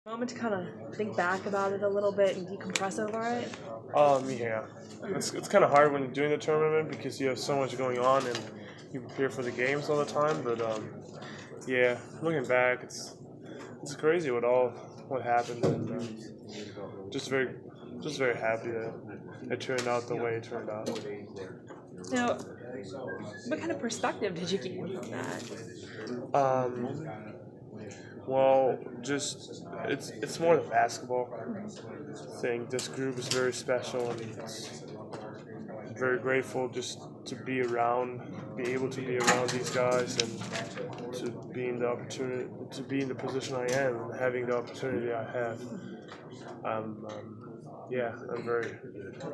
Moment to kind of think back about it a little bit and decompress over it? Yeah, it's kind of hard when you're doing the tournament because you have so much going on and you prepare for the games all the time. But yeah, looking back, it's crazy what happened, and just very just very happy that it turned out the way it turned out. Now, what kind of perspective did you gain from that? Um, well, just it's more the basketball thing. This group is very special, and it's very grateful just to be able to be around these guys, and to be in the position I am, and having the opportunity I have. Yeah, I'm very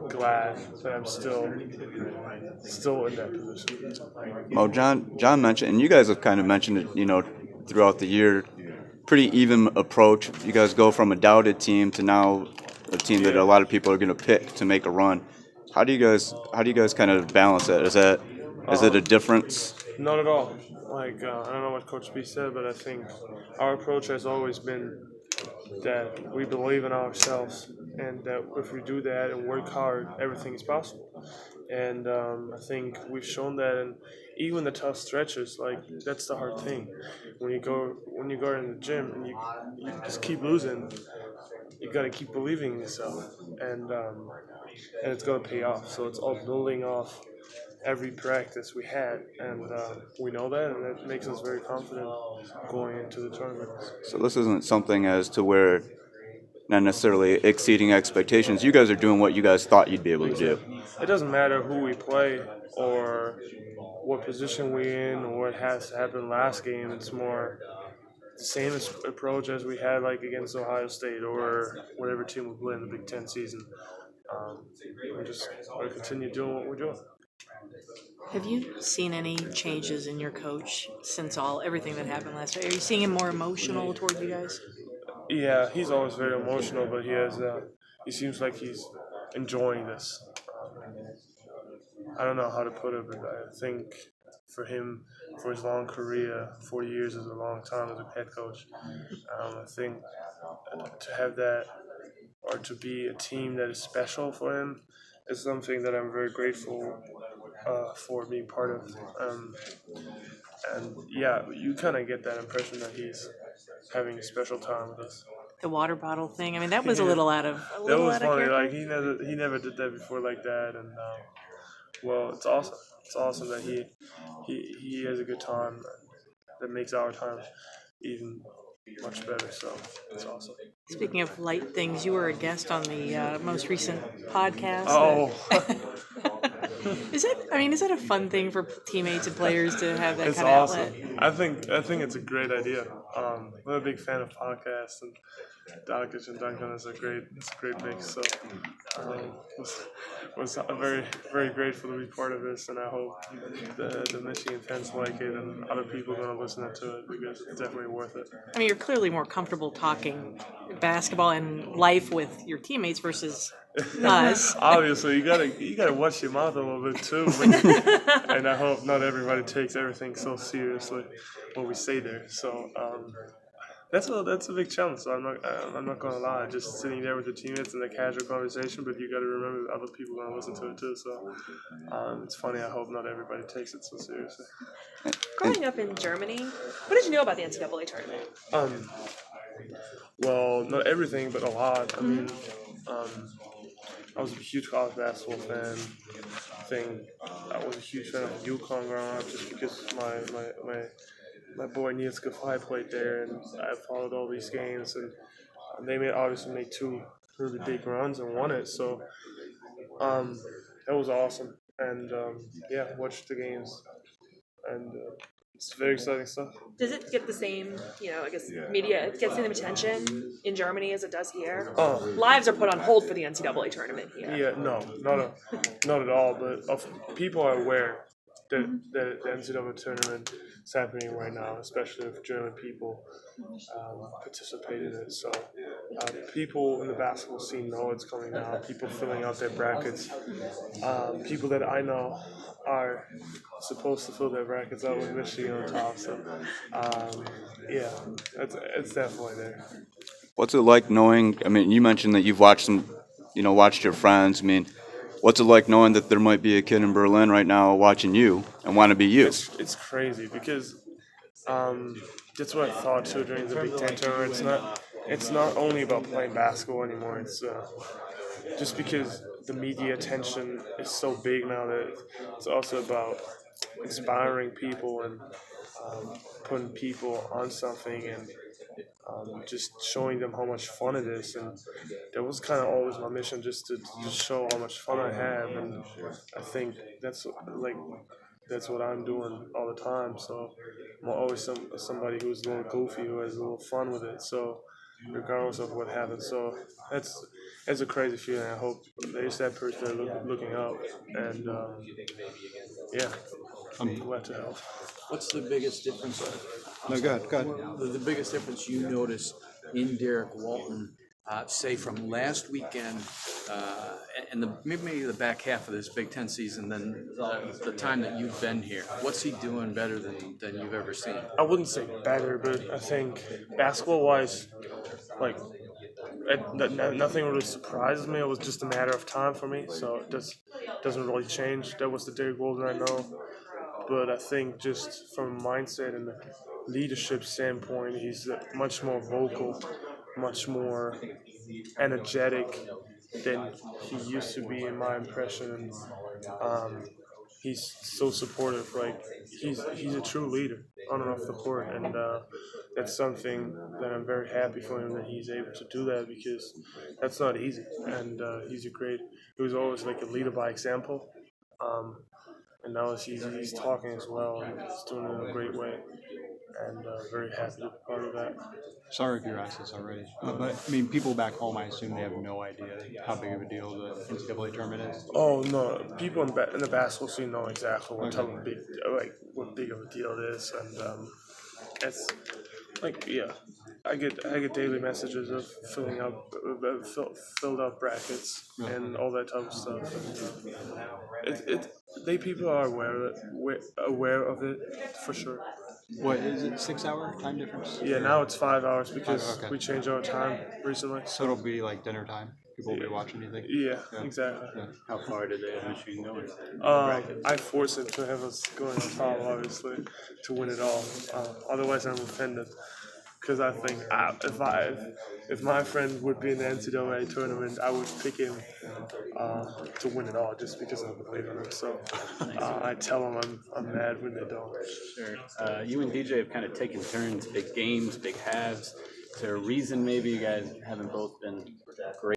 glad that I'm still in that position. Well, John mentioned, and you guys have kind of mentioned it, throughout the year, pretty even approach. You guys go from a doubted team to now a team that a lot of people are going to pick to make a run. How do you guys kind of balance that? Is it a difference? Not at all. Like I don't know what Coach B said, but I think our approach has always been that we believe in ourselves, and that if we do that and work hard, everything is possible. And I think we've shown that, and even the tough stretches, like that's the hard thing. When you go in the gym and you just keep losing, you gotta keep believing in yourself, and it's gonna pay off. So it's all building off every practice we had, and we know that, and that makes us very confident going into the tournament. So this isn't something as to where not necessarily exceeding expectations. You guys are doing what you guys thought you'd be able to do. It doesn't matter who we play or what position we're in or what has happened last game. It's more the same approach as we had like against Ohio State or whatever team we play in the Big Ten season. Um, we're continue doing what we're doing. Have you seen any changes in your coach since everything that happened last year? Are you seeing him more emotional towards you guys? Yeah, he's always very emotional, but he seems like he's enjoying this. I don't know how to put it, but I think for him, for his long career, 4 years is a long time as a head coach. I think to have that or to be a team that is special for him is something that I'm very grateful for being part of. And yeah, you kind of get that impression that he's having a special time with us. The water bottle thing. I mean, that was a little out of That was funny. character. Like he never did that before like that, and well, it's awesome. It's awesome that he has a good time that makes our time even much better. So it's awesome. Speaking of light things, you were a guest on the most recent podcast. Oh, Is that a fun thing for teammates and players to have that it's kind of awesome. outlet? I think it's a great idea. I'm a big fan of podcasts, and Dockage and Duncan is it's a great mix. So was very very grateful to be part of this, and I hope the Michigan fans like it, and other people are going to listen to it because it's definitely worth it. I mean, you're clearly more comfortable talking basketball and life with your teammates versus us. Obviously, you gotta watch your mouth a little bit too, and I hope not everybody takes everything so seriously what we say there. So that's a big challenge. So I'm not gonna lie, just sitting there with the teammates in a casual conversation, but you got to remember that other people are gonna listen to it too. So it's funny. I hope not everybody takes it so seriously. Growing up in Germany, what did you know about the NCAA tournament? Well, not everything, but a lot. I mean, I was a huge college basketball fan. I was a huge fan of UConn growing up just because my boy Niels Gaffey played there, and I followed all these games, and they obviously made two really big runs and won it. So that was awesome, and yeah, watched the games, and it's very exciting stuff. Does it get the same, I guess, media, it gets the same attention in Germany as it does here? Lives are put on hold for the NCAA tournament here. Yeah, no, not at all. But people are aware that the NCAA tournament is happening right now, especially if German people participate in it. So people in the basketball scene know it's coming now. People filling out their brackets. People that I know are supposed to fill their brackets out with Michigan on top. So yeah, it's definitely there. What's it like knowing? I mean, you mentioned that you've watched watched your friends. I mean, what's it like knowing that there might be a kid in Berlin right now watching you and want to be you? It's crazy because that's what I thought too during the Big Ten tournament. It's not only about playing basketball anymore. It's just because the media attention is so big now that it's also about inspiring people and putting people on something and just showing them how much fun it is. And that was kind of always my mission, just to just show how much fun I have. And I think that's what I'm doing all the time. So I'm always somebody who's a little goofy, who has a little fun with it. So regardless of what happens, so that's a crazy feeling. I hope there's that person there looking up, and yeah, I'm glad to help. What's the biggest difference? No, go ahead. The biggest difference you notice in Derek Walton, say from last weekend, and maybe the back half of this Big Ten season, than the time that you've been here. What's he doing better than you've ever seen? I wouldn't say better, but I think basketball-wise, like nothing really surprises me. It was just a matter of time for me, so it doesn't really change. That was the Derek Walton I know. But I think just from a mindset and a leadership standpoint, he's much more vocal, much more energetic than he used to be, in my impression. And he's so supportive. Like he's a true leader on and off the court, and that's something that I'm very happy for him, that he's able to do that, because that's not easy. And he was always like a leader by example. And now he's talking as well, and he's doing it in a great way, and very happy to be part of that. Sorry if you're asked this already, but I mean, people back home, I assume they have no idea how big of a deal the NCAA tournament is. Oh no, people in the basketball scene know exactly what what big of a deal it is, and it's like, yeah, I get daily messages of filled out brackets and all that type of stuff. And people are aware of it for sure. What is it? 6 hour time difference? Yeah, now it's 5 hours because Okay. we changed our time recently. So it'll be like dinner time. People will be watching. You think? Yeah, exactly. Yeah. How far did they have machine going? I force him to have us going on top, obviously, to win it all. Otherwise, I'm offended, because I think if my friend would be in the NCAA tournament, I would pick him to win it all, just because I believe in him. So I tell him I'm mad when they don't. Sure. You and DJ have kind of taken turns, big games, big halves. Is there a reason maybe you guys haven't both been great?